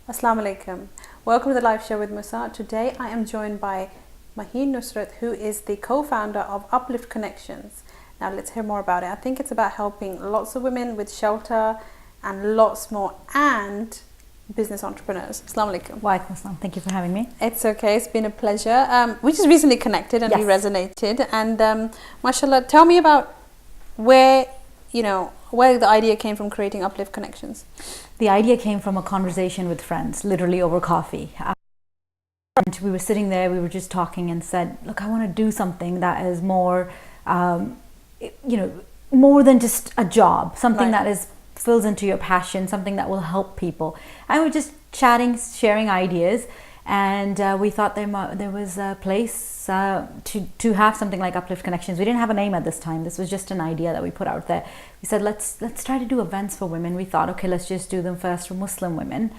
Assalamu alaikum. Welcome to the Life Show with Musart. Today I am joined by Maheen Nusrat, who is the co-founder of Uplift Connections. Now let's hear more about it. I think it's about helping lots of women with shelter and lots more, and business entrepreneurs. Assalamu alaikum. Wa alaikum assalam. Thank you for having me. It's okay. It's been a pleasure. We just recently connected and we resonated. And mashallah, tell me about where the idea came from creating Uplift Connections. The idea came from a conversation with friends, literally over coffee. And we were sitting there, we were just talking and said, look, I want to do something that is more, more than just a job, something that fills into your passion, something that will help people. And we were just chatting, sharing ideas. And we thought there was a place to have something like Uplift Connections. We didn't have a name at this time. This was just an idea that we put out there. We said, let's try to do events for women. We thought, okay, let's just do them first for Muslim women.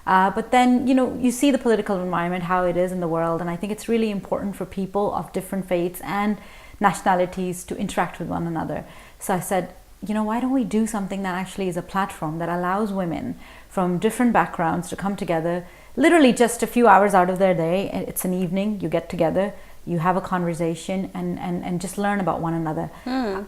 But then, you see the political environment, how it is in the world. And I think it's really important for people of different faiths and nationalities to interact with one another. So I said, why don't we do something that actually is a platform that allows women from different backgrounds to come together, literally just a few hours out of their day. It's an evening, you get together, you have a conversation and just learn about one another.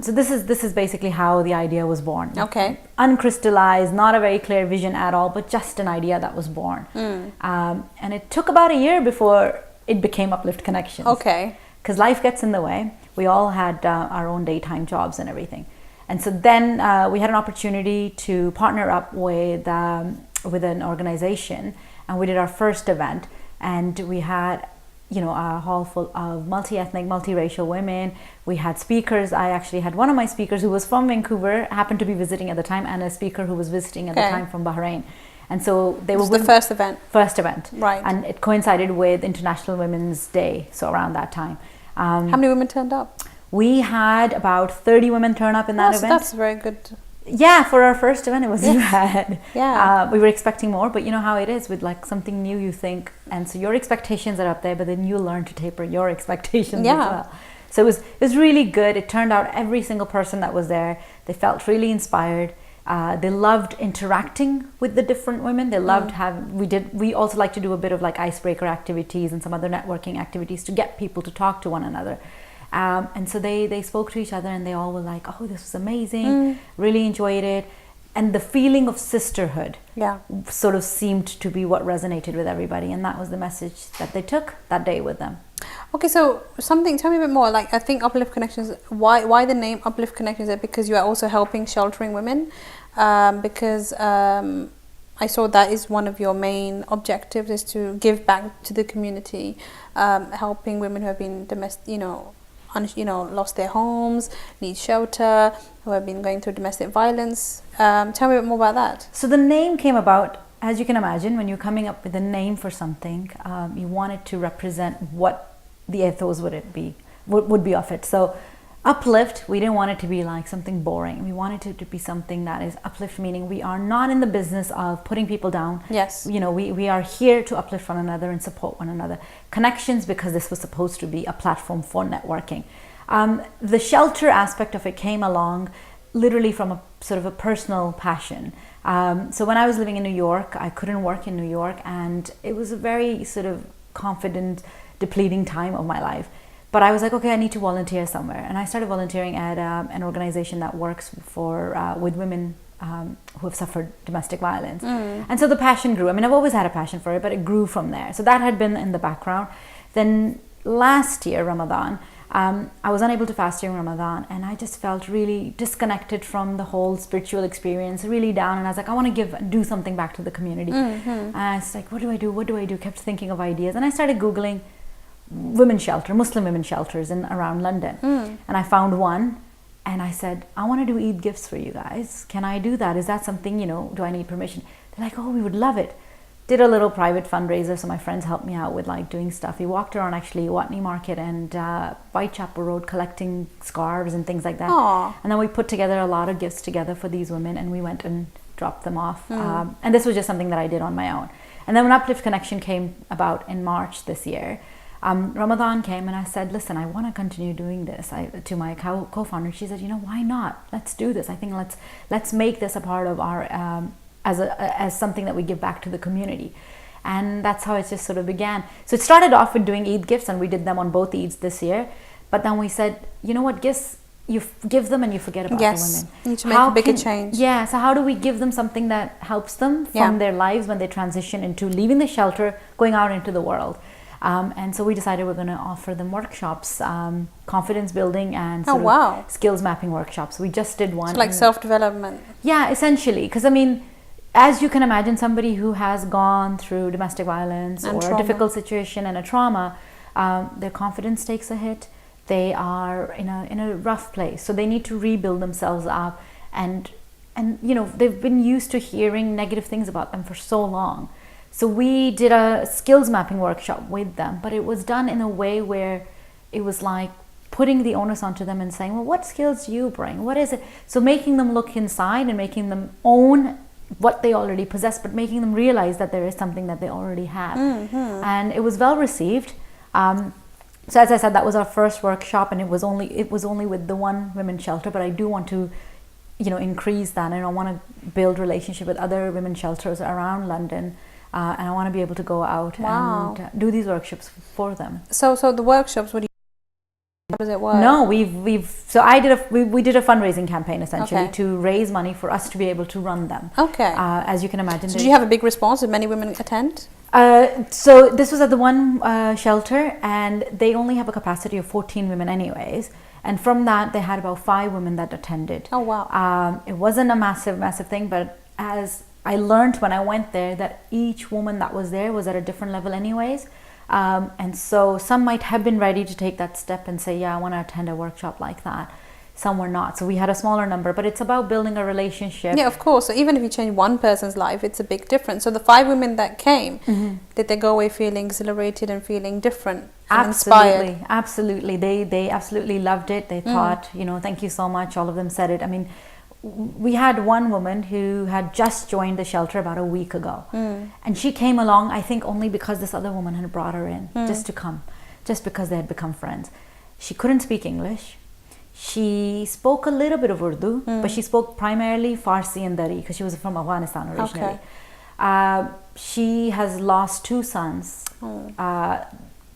So this is basically how the idea was born. Okay. Uncrystallized, not a very clear vision at all, but just an idea that was born. And it took about a year before it became Uplift Connections. Okay. Because life gets in the way. We all had our own daytime jobs and everything. And so then we had an opportunity to partner up with an organization, and we did our first event, and we had a hall full of multi-ethnic, multiracial women. We had speakers. I actually had one of my speakers who was from Vancouver, happened to be visiting at the time, and a speaker who was visiting at the time from Bahrain. And so they were the first event. First event, right? And it coincided with International Women's Day, so around that time. How many women turned up? We had about 30 women turn up in that event. That's very good. Yeah, for our first event, it was bad. Yeah. We were expecting more, but you know how it is with like something new, you think, and so your expectations are up there, but then you learn to taper your expectations as well. So it was really good. It turned out every single person that was there, they felt really inspired. They loved interacting with the different women. They loved we also like to do a bit of like icebreaker activities and some other networking activities to get people to talk to one another. And so they spoke to each other, and they all were like, oh, this was amazing, really enjoyed it. And the feeling of sisterhood sort of seemed to be what resonated with everybody, and that was the message that they took that day with them. Okay, so tell me a bit more. Like, I think Uplift Connections, why the name Uplift Connections? Is it because you are also helping sheltering women? Because I saw that is one of your main objectives, is to give back to the community, helping women who have been lost their homes, need shelter, who have been going through domestic violence. Tell me a bit more about that. So the name came about, as you can imagine, when you're coming up with a name for something, you want it to represent what the ethos would be of it. So Uplift, we didn't want it to be like something boring. We wanted it to be something that is uplift, meaning we are not in the business of putting people down. Yes. We are here to uplift one another and support one another. Connections, because this was supposed to be a platform for networking. The shelter aspect of it came along literally from a sort of a personal passion. So when I was living in New York, I couldn't work in New York, and it was a very sort of confident, depleting time of my life. But I was like, okay, I need to volunteer somewhere. And I started volunteering at an organization that works with women who have suffered domestic violence. And so the passion grew. I mean, I've always had a passion for it, but it grew from there. So that had been in the background. Then last year, Ramadan, I was unable to fast during Ramadan, and I just felt really disconnected from the whole spiritual experience, really down. And I was like, I want to do something back to the community. And I was like, what do I do? Kept thinking of ideas. And I started Googling Muslim women shelters around London. And I found one, and I said, I want to do Eid gifts for you guys. Can I do that? Is that something, do I need permission? They're like, oh, we would love it. Did a little private fundraiser, so my friends helped me out with like doing stuff. We walked around actually Watney Market and Whitechapel Road collecting scarves and things like that. Aww. And then we put together a lot of gifts together for these women, and we went and dropped them off. And this was just something that I did on my own. And then when Uplift Connection came about in March this year, Ramadan came, and I said, listen, I want to continue doing this to my co-founder. She said, why not? Let's do this. I think let's make this a part of our as something that we give back to the community. And that's how it just sort of began. So it started off with doing Eid gifts, and we did them on both Eids this year. But then we said, you know what, gifts, you give them and you forget about the women. You need to make a bigger change. Yeah, so how do we give them something that helps them from their lives when they transition into leaving the shelter, going out into the world? And so we decided we're going to offer them workshops, confidence building and skills mapping workshops. We just did one. So like self-development. Yeah, essentially. Because I mean, as you can imagine, somebody who has gone through domestic violence and or a difficult situation and a trauma, their confidence takes a hit. They are in a rough place, so they need to rebuild themselves up, and you know, they've been used to hearing negative things about them for so long. So we did a skills mapping workshop with them, but it was done in a way where it was like putting the onus onto them and saying, well, what skills do you bring? What is it? So making them look inside and making them own what they already possess, but making them realize that there is something that they already have. And it was well received. So as I said, that was our first workshop, and it was only with the one women's shelter, but I do want to, you know, increase that, and I want to build relationship with other women's shelters around London, and I want to be able to go out and do these workshops for them. So the workshops, how does it work? No, we did a fundraising campaign essentially to raise money for us to be able to run them. As you can imagine. So did you have a big response? Did many women attend? So this was at the one shelter, and they only have a capacity of 14 women anyways, and from that they had about 5 women that attended. Oh wow. It wasn't a massive thing, but as I learned when I went there, that each woman that was there was at a different level anyways, and so some might have been ready to take that step and say, yeah, I want to attend a workshop like that. Some were not. So we had a smaller number, but it's about building a relationship. Yeah, of course. So even if you change one person's life, it's a big difference. So the 5 women that came, did they go away feeling exhilarated and feeling different and inspired? Absolutely. They absolutely loved it. They thought, you know, thank you so much. All of them said it. I mean, we had one woman who had just joined the shelter about a week ago. And she came along, I think, only because this other woman had brought her in just to come, just because they had become friends. She couldn't speak English. She spoke a little bit of Urdu, but she spoke primarily Farsi and Dari because she was from Afghanistan originally. She has lost 2 sons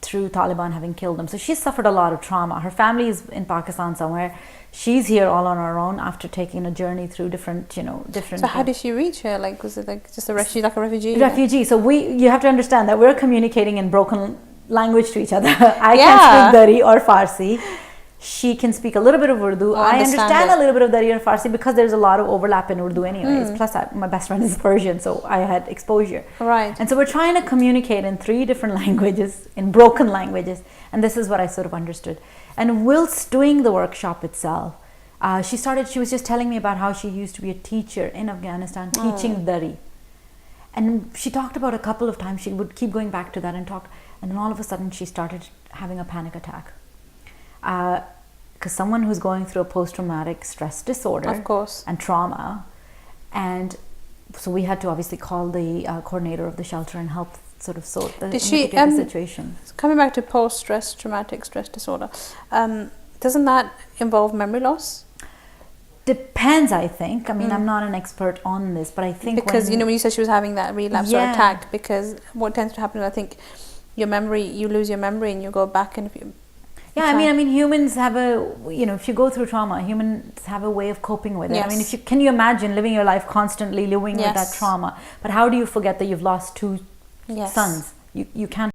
through Taliban having killed them. So she's suffered a lot of trauma. Her family is in Pakistan somewhere. She's here all on her own after taking a journey through different. So how did she reach here? Like, was it like just a refugee, like a refugee? Refugee. So you have to understand that we're communicating in broken language to each other. I can't speak Dari or Farsi. She can speak a little bit of Urdu. I understand a little bit of Dari and Farsi because there's a lot of overlap in Urdu anyways. Plus, my best friend is Persian, so I had exposure. Right. And so we're trying to communicate in 3 different languages, in broken languages. And this is what I sort of understood. And whilst doing the workshop itself, she was just telling me about how she used to be a teacher in Afghanistan, teaching Dari. And she talked about a couple of times, she would keep going back to that and talk. And then all of a sudden, she started having a panic attack. Because someone who's going through a post-traumatic stress disorder, of course, and trauma, and so we had to obviously call the coordinator of the shelter and help sort of sort the situation. Coming back to post-stress traumatic stress disorder, doesn't that involve memory loss? Depends, I think. I mean, I'm not an expert on this, but I think because when you said she was having that relapse or attack, because what tends to happen is I think you lose your memory and you go back and I mean, humans have if you go through trauma, humans have a way of coping with it. Yes. I mean, can you imagine living your life constantly living with that trauma? But how do you forget that you've lost 2 sons? You can't.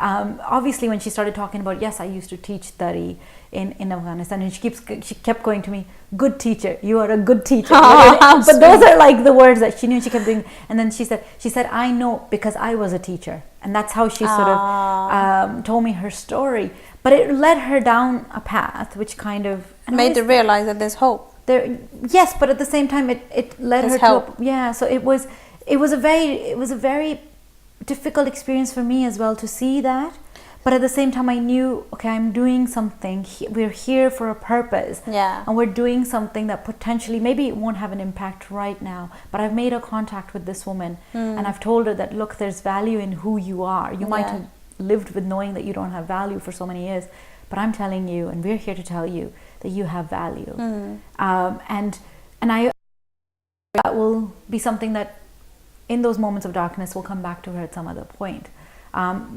Obviously, when she started talking about, yes, I used to teach Dari in Afghanistan, and she kept going to me, good teacher, you are a good teacher. But those are like the words that she knew. She kept doing, and then she said, I know because I was a teacher, and that's how she sort of told me her story. But it led her down a path which kind of made her realize that there's hope. Yes, but at the same time, it led her help. So it was a very difficult experience for me as well to see that. But at the same time, I knew, okay, I'm doing something. We're here for a purpose. Yeah. And we're doing something that potentially, maybe it won't have an impact right now, but I've made a contact with this woman and I've told her that, look, there's value in who you are. You might have lived with knowing that you don't have value for so many years, but I'm telling you, and we're here to tell you that you have value. And I that will be something that in those moments of darkness will come back to her at some other point.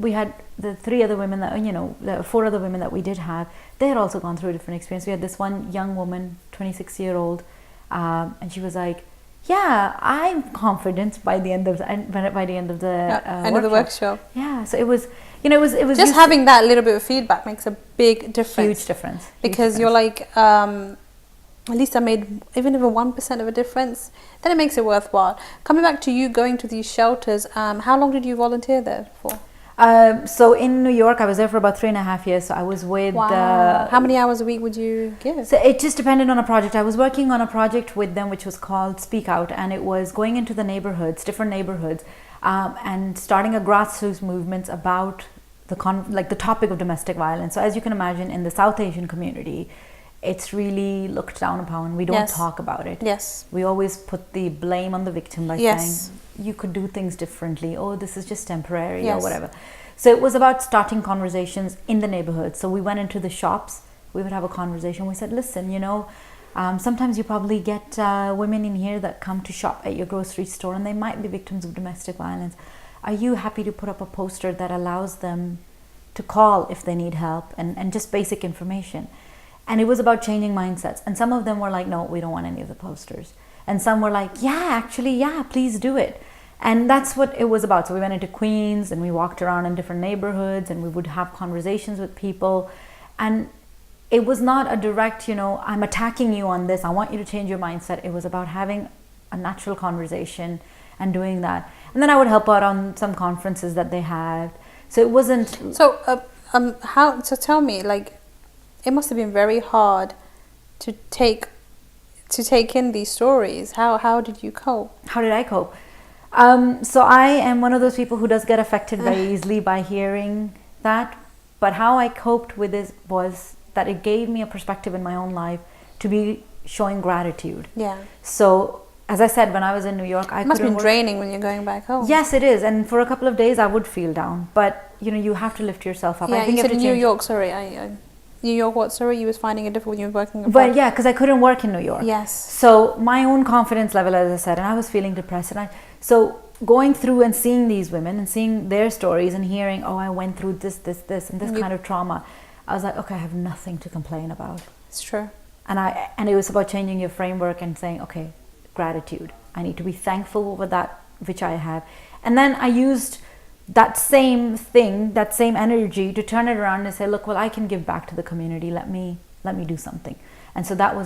We had the 4 other women that we did have. They had also gone through a different experience. We had this one young woman, 26-year-old, and she was like, "Yeah, I'm confident by the end of the end of the workshop." Yeah, so it was, it was just having that little bit of feedback makes a big difference. Huge difference. Because you're like, at least I made even if a 1% of a difference, then it makes it worthwhile. Coming back to you going to these shelters, how long did you volunteer there for? So in New York, I was there for about 3.5 years. So I was with... Wow. How many hours a week would you give? So it just depended on a project. I was working on a project with them which was called Speak Out, and it was going into the neighborhoods, different neighborhoods, and starting a grassroots movement about the topic of domestic violence. So as you can imagine, in the South Asian community, it's really looked down upon. We don't talk about it. Yes. We always put the blame on the victim by saying, you could do things differently. Oh, this is just temporary or whatever. So it was about starting conversations in the neighborhood. So we went into the shops. We would have a conversation. We said, listen, sometimes you probably get women in here that come to shop at your grocery store and they might be victims of domestic violence. Are you happy to put up a poster that allows them to call if they need help and just basic information? And it was about changing mindsets. And some of them were like, no, we don't want any of the posters. And some were like, yeah, please do it. And that's what it was about. So we went into Queens and we walked around in different neighborhoods and we would have conversations with people. And it was not a direct, I'm attacking you on this, I want you to change your mindset. It was about having a natural conversation and doing that. And then I would help out on some conferences that they had. So it wasn't... So tell me, it must have been very hard to take in these stories. How did you cope? How did I cope? So I am one of those people who does get affected very easily by hearing that. But how I coped with this was that it gave me a perspective in my own life to be showing gratitude. Yeah. So as I said, when I was in New York, it must have been draining when you're going back home. Yes, it is. And for a couple of days, I would feel down. But you have to lift yourself up. Yeah, I think you said in New York. Sorry, New York, what? Sorry, you was finding it difficult when you were working abroad. But yeah, because I couldn't work in New York. Yes. So my own confidence level, as I said, and I was feeling depressed. So going through and seeing these women and seeing their stories and hearing, oh, I went through this, and this kind of trauma, I was like, okay, I have nothing to complain about. It's true. And it was about changing your framework and saying, okay, gratitude. I need to be thankful for that which I have. And then I used that same thing, that same energy to turn it around and say, look, well, I can give back to the community. Let me do something. And so that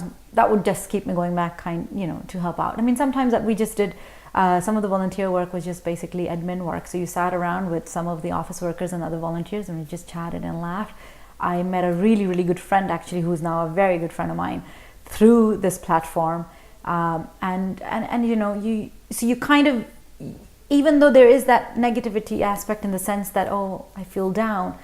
would just keep me going back to help out. I mean, sometimes that we just did, some of the volunteer work was just basically admin work. So you sat around with some of the office workers and other volunteers and we just chatted and laughed. I met a really, really good friend actually, who's now a very good friend of mine through this platform. You kind of, even though there is that negativity aspect in the sense that, oh, I feel down,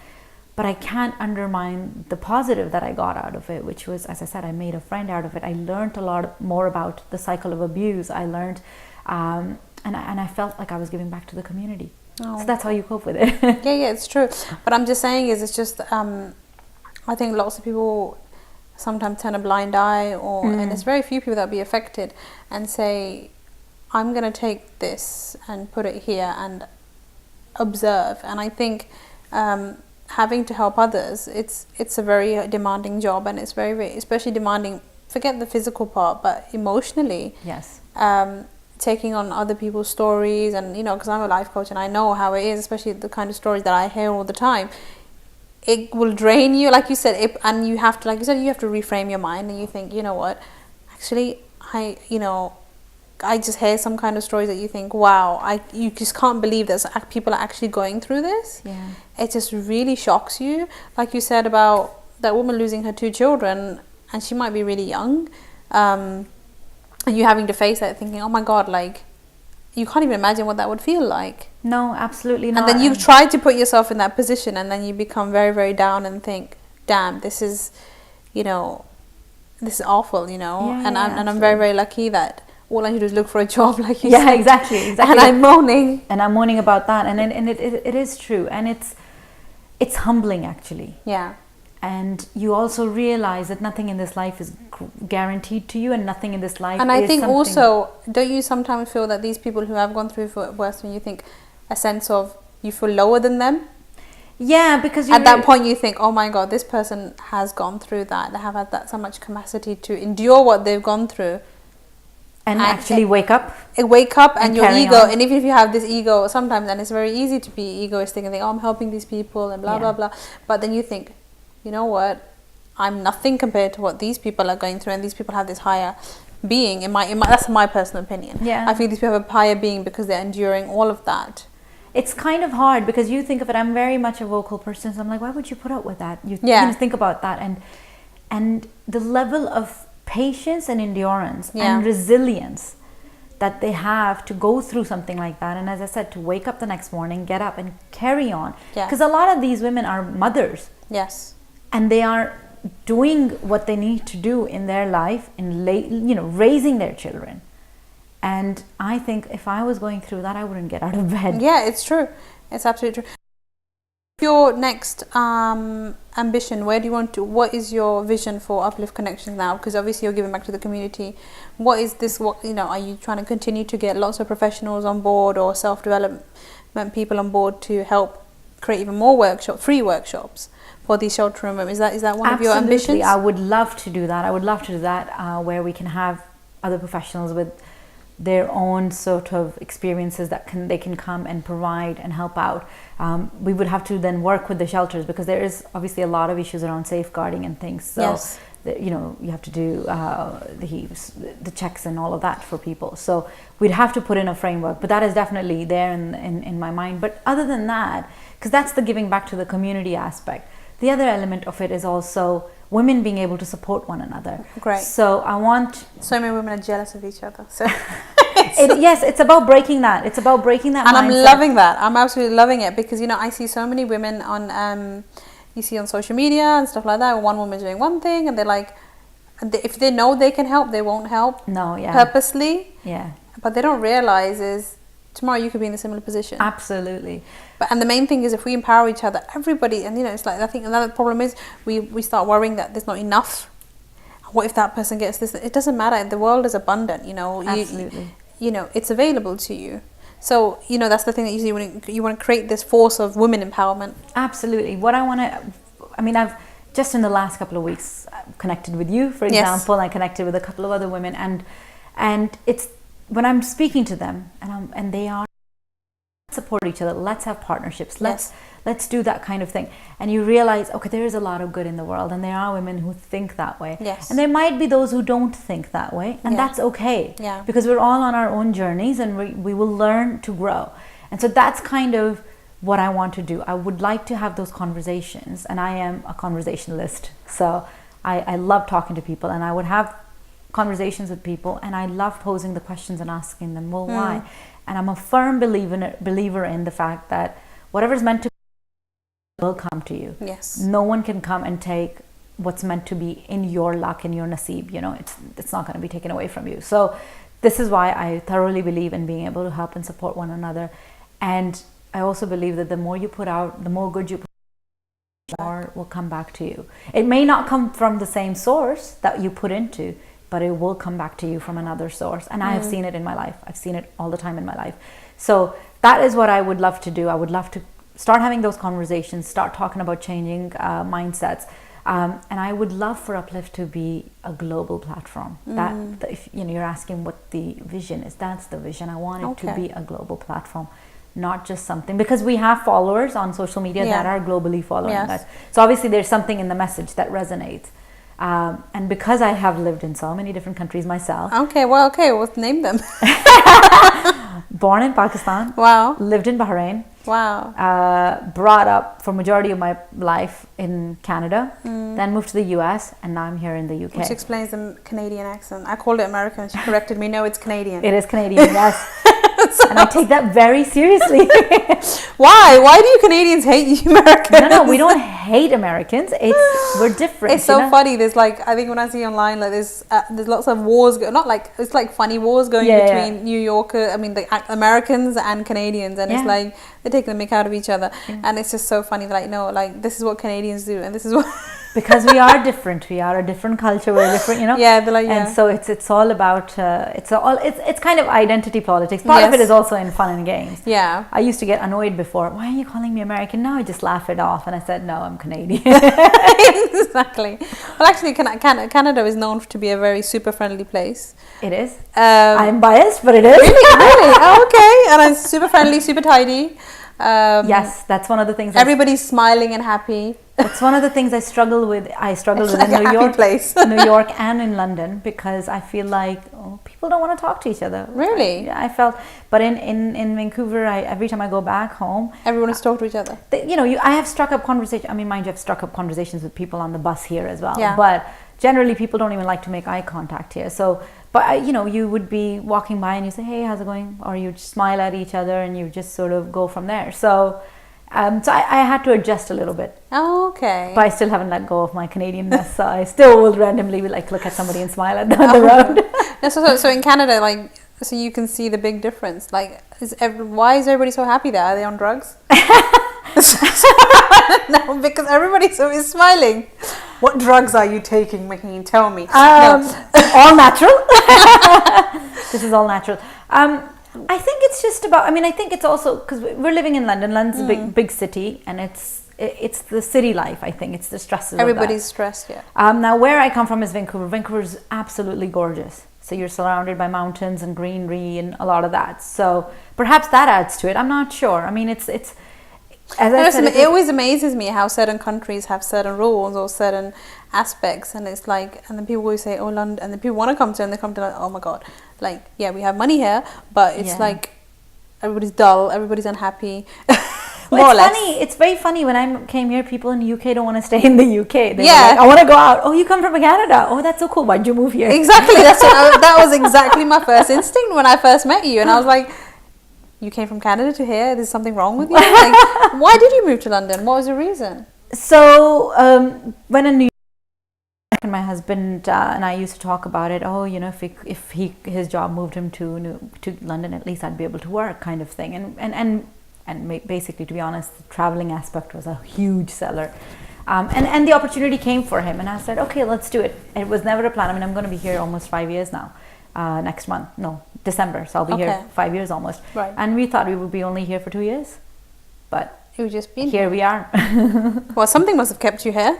but I can't undermine the positive that I got out of it, which was, as I said, I made a friend out of it. I learned a lot more about the cycle of abuse. I learned, and I felt like I was giving back to the community. Oh. So that's how you cope with it. Yeah, it's true. But I'm just saying it's just, I think lots of people sometimes turn a blind eye, and there's very few people that will be affected and say, I'm going to take this and put it here and observe. And I think having to help others, it's a very demanding job, and it's very, very, especially demanding, forget the physical part, but emotionally. Yes. Taking on other people's stories, and because I'm a life coach and I know how it is, especially the kind of stories that I hear all the time. It will drain you, like you said, and you have to, like you said, you have to reframe your mind, and you think, you know what, actually, I just hear some kind of stories that you think, wow, you just can't believe that people are actually going through this. Yeah. It just really shocks you. Like you said about that woman losing her 2 children, and she might be really young, and you having to face that, thinking, oh my God, you can't even imagine what that would feel like. No, absolutely not. And then you try to put yourself in that position, and then you become very, very down and think, damn, this is awful, Yeah, and I'm very, very lucky that all I need to do is look for a job, like you said. Yeah, exactly. And I'm moaning about that, and it is true, and it's humbling actually. Yeah. And you also realize that nothing in this life is guaranteed to you, and nothing in this life and is I think something... also, don't you sometimes feel that these people who have gone through it worse, when you think a sense of you feel lower than them? Yeah, because at that point you think, oh my god, this person has gone through that, they have had that so much capacity to endure what they've gone through, and actually wake up and your ego on. And even if you have this ego sometimes, and it's very easy to be egoistic and think, oh, I'm helping these people and blah blah blah, but then you think, you know what, I'm nothing compared to what these people are going through, and these people have this higher being in my that's my personal opinion. I feel these people have a higher being because they're enduring all of that. It's kind of hard because you think of it, I'm very much a vocal person, so I'm like, why would you put up with that? You think about that, and the level of patience and endurance and resilience that they have to go through something like that, and as I said, to wake up the next morning, get up and carry on, because a lot of these women are mothers, and they are doing what they need to do in their life, in raising their children. And I think if I was going through that, I wouldn't get out of bed. Yeah, it's true. It's absolutely true. Your next ambition, where do you want to, what is your vision for Uplift Connections now? Because obviously you're giving back to the community. What is this, are you trying to continue to get lots of professionals on board or self-development people on board to help create even more free workshops for these sheltering women? Is that one of your ambitions? I would love to do that. Where we can have other professionals with their own sort of experiences that they can come and provide and help out. We would have to then work with the shelters, because there is obviously a lot of issues around safeguarding and things. So you have to do the checks and all of that for people. So we'd have to put in a framework, but that is definitely there in my mind. But other than that, because that's the giving back to the community aspect, the other element of it is also women being able to support one another. Great. So I want... So many women are jealous of each other. So it's about breaking that. It's about breaking that and mindset. I'm loving that. I'm absolutely loving it, because I see so many women on you see on social media and stuff like that. One woman doing one thing, and they're like, if they know they can help, they won't help. Purposely. Yeah. But they don't realize is tomorrow you could be in a similar position. Absolutely. And the main thing is, if we empower each other, everybody, and it's like, I think another problem is we start worrying that there's not enough. What if that person gets this? It doesn't matter. The world is abundant. Absolutely. It's available to you. So that's the thing that you want to create this force of women empowerment. Absolutely. What I want to, I've just in the last couple of weeks connected with you, for example. I connected with a couple of other women, and it's when I'm speaking to them, and they are support each other. Let's have partnerships. Let's do that kind of thing. And you realize, okay, there is a lot of good in the world, and there are women who think that way. And there might be those who don't think that way, and that's okay. Because we're all on our own journeys, and we will learn to grow. And so that's kind of what I want to do. I would like to have those conversations, and I am a conversationalist. So I love talking to people, and I would have conversations with people, and I love posing the questions and asking them, well, why? And I'm a firm believer in the fact that whatever's meant to be will come to you. No one can come and take what's meant to be in your luck, in your naseeb. It's not going to be taken away from you. So this is why I thoroughly believe in being able to help and support one another. And I also believe that the more you put out, the more good you put out, the more will come back to you. It may not come from the same source that you put into, but it will come back to you from another source. And I have seen it in my life. I've seen it all the time in my life. So that is what I would love to do. I would love to start having those conversations, start talking about changing mindsets. And I would love for Uplift to be a global platform. If you're asking what the vision is, that's the vision. I want it to be a global platform, not just something, because we have followers on social media that are globally following us. So obviously there's something in the message that resonates. And because I have lived in so many different countries myself. We'll name them. Born in Pakistan. Wow. Lived in Bahrain. Wow. Brought up for majority of my life in Canada. Then moved to the US, and now I'm here in the UK. Which explains the Canadian accent. I called it American. She corrected me. No, it's Canadian. It is Canadian, yes. And I take that very seriously. Why? Why do you Canadians hate you Americans? No, we don't hate Americans. We're different. It's so funny. There's I think when I see online, there's lots of wars. It's like funny wars going between New Yorker. The Americans and Canadians, and it's they're taking the mick out of each other, and it's just so funny. No, this is what Canadians do, and this is what. because we are different. We are a different culture. We're different, Yeah, they're like, yeah. And so it's all about it's kind of identity politics. Part of it is also in fun and games. Yeah. I used to get annoyed before. Why are you calling me American? Now I just laugh it off, and I said, no, I'm Canadian. Exactly. Well, actually, Canada is known to be a very super friendly place. It is. I'm biased, but it is. Really? Oh, okay. And it's super friendly, super tidy. Yes, that's one of the things. Everybody's smiling and happy. It's one of the things I struggle with. I struggle with like in New York, New York, and in London, because I feel like people don't want to talk to each other. Really? I felt, but in Vancouver, every time I go back home, everyone is talking to each other. I have struck up conversation. I mean, mind you, I've struck up conversations with people on the bus here as well. Yeah. But generally, people don't even like to make eye contact here. So, but you would be walking by and you say, "Hey, how's it going?" Or you just smile at each other and you just sort of go from there. So. So I had to adjust a little bit. Oh, okay. But I still haven't let go of my Canadianness. So I still will randomly look at somebody and smile at them on the road. No, so in Canada, so you can see the big difference. Why is everybody so happy there? Are they on drugs? No, because everybody is smiling. What drugs are you taking, Maheen? Tell me. All natural. This is all natural. I think it's just about. I mean, I think it's also because we're living in London. London's a big city, and it's the city life. I think it's the stresses. Everybody's stressed. Yeah. Now, where I come from is Vancouver. Vancouver's absolutely gorgeous. So you're surrounded by mountains and greenery and a lot of that. So perhaps that adds to it. I'm not sure. I mean, it's. As I said, it always amazes me how certain countries have certain rules or certain aspects, and it's like, and then people always say, "Oh, London," and then people want to come to, and they come to like, "Oh my God." Yeah, we have money here, but it's like everybody's dull, everybody's unhappy. More or less. Funny. It's very funny. When I came here, people in the UK don't want to stay in the UK. They're like, I want to go out. Oh, you come from Canada. Oh, that's so cool. Why'd you move here? Exactly. That was exactly my first instinct when I first met you, and I was like, you came from Canada to here? There's something wrong with you? Why did you move to London? What was the reason? So when in New York, and my husband and I used to talk about it. Oh, if his job moved him to London, at least I'd be able to work, kind of thing. And basically, to be honest, the traveling aspect was a huge seller. And the opportunity came for him, and I said, okay, let's do it. It was never a plan. I mean, I'm going to be here almost 5 years now. Next month, no, December. So I'll be here 5 years almost. Right. And we thought we would be only here for 2 years, but you've just been here. We are. Well, something must have kept you here.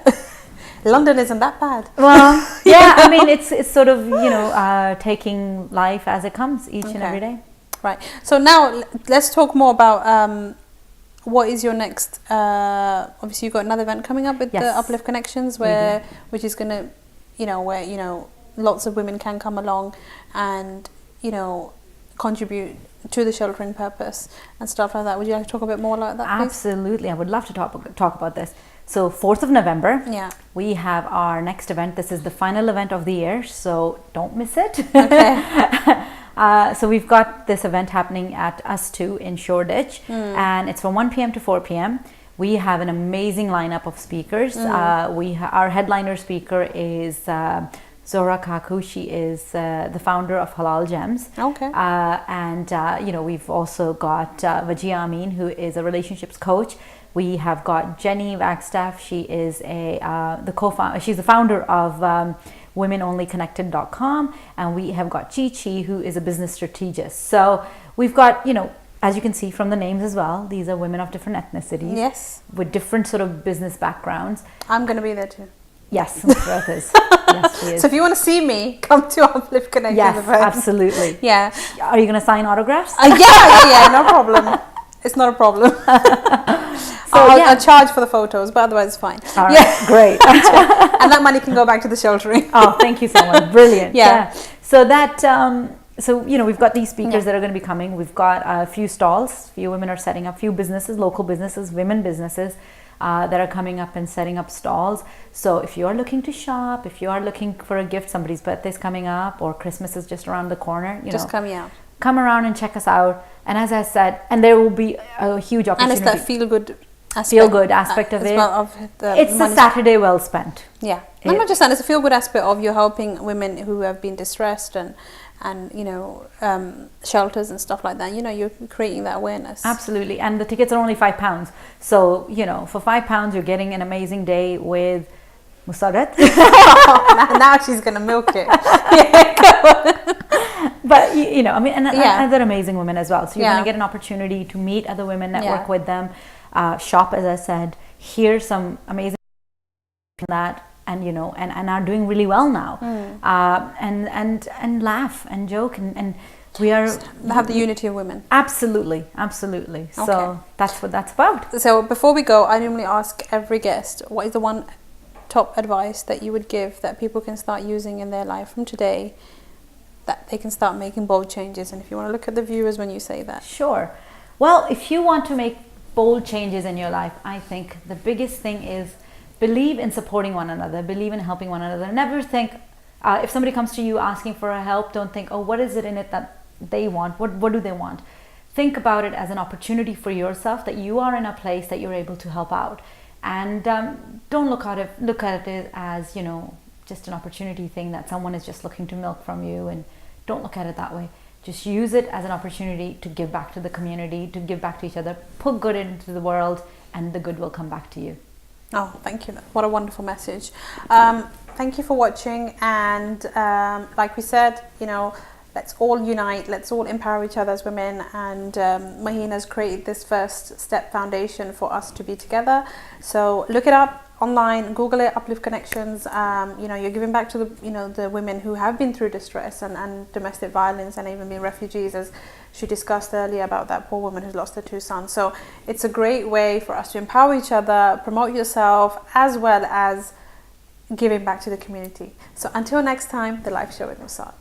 London isn't that bad. Well, yeah, I mean, it's sort of, taking life as it comes each and every day. Right. So now let's talk more about what is your next, obviously you've got another event coming up with the Uplift Connections, which is going to, where, lots of women can come along and, contribute to the sheltering purpose and stuff like that. Would you like to talk a bit more about that, please? Absolutely. I would love to talk about this. So 4th of November, we have our next event. This is the final event of the year, so don't miss it. Okay. So we've got this event happening at Us 2 in Shoreditch, and it's from 1 p.m. to 4 p.m. We have an amazing lineup of speakers. Our headliner speaker is Zora Kaku. She is the founder of Halal Gems. Okay. We've also got Vajia Amin, who is a relationships coach. We have got Jenny Wagstaff. She is she's the founder of WomenOnlyConnected.com, and we have got Chi Chi, who is a business strategist. So we've got, as you can see from the names as well, these are women of different ethnicities. Yes. With different sort of business backgrounds. I'm going to be there too. Yes, Nusrat is. Yes, she is. So if you want to see me, come to Uplift Connections. Yes, absolutely. Yeah. Are you going to sign autographs? Yeah, no problem. It's not a problem. I'll charge for the photos, but otherwise it's fine. All right, great. And that money can go back to the sheltering. Oh, thank you so much. Brilliant. Yeah. So that, we've got these speakers that are going to be coming. We've got a few stalls. Few women are setting up, few businesses, local businesses, women businesses that are coming up and setting up stalls. So if you are looking to shop, if you are looking for a gift, somebody's birthday's coming up, or Christmas is just around the corner, come around and check us out. And as I said, and there will be a huge opportunity. And it's that feel-good aspect of it. Well it's a Saturday well spent. Yeah. I'm not just saying, it's a feel-good aspect of you're helping women who have been distressed and shelters and stuff like that. You're creating that awareness. Absolutely. And the tickets are only £5. So, for £5, you're getting an amazing day with Musart. Now she's gonna milk it. Yeah, go on. But you know, I mean, and Yeah. other amazing women as well. So you're Yeah. going to get an opportunity to meet other women, network Yeah. with them, shop, as I said, hear some amazing that, and you know, and are doing really well now, and laugh and joke, and we are Have the unity of women. absolutely. So Okay. that's what that's about. So before we go, I normally ask every guest, what is the one top advice that you would give that people can start using in their life from today, that they can start making bold changes? And if you want to look at the viewers when you say that. Sure. Well, if you want to make bold changes in your life, I think the biggest thing is believe in supporting one another, believe in helping one another. Never think, if somebody comes to you asking for a help, don't think, oh, what is it in it that they want? What do they want? Think about it as an opportunity for yourself, that you are in a place that you're able to help out. And don't look at it as, you know, just an opportunity thing that someone is just looking to milk from you, and don't look at it that way. Just use it as an opportunity to give back to the community, to give back to each other, put good into the world, and the good will come back to you. Oh, thank you. What a wonderful message. Thank you for watching. And like we said, you know, let's all unite. Let's all empower each other as women. And Maheen has created this first step foundation for us to be together. So look it up online, Google it, Uplift Connections. You know, you're giving back to the women who have been through distress and domestic violence, and even been refugees, as she discussed earlier about that poor woman who's lost her 2 sons. So it's a great way for us to empower each other, promote yourself, as well as giving back to the community. So until next time, the Life Show with Musart.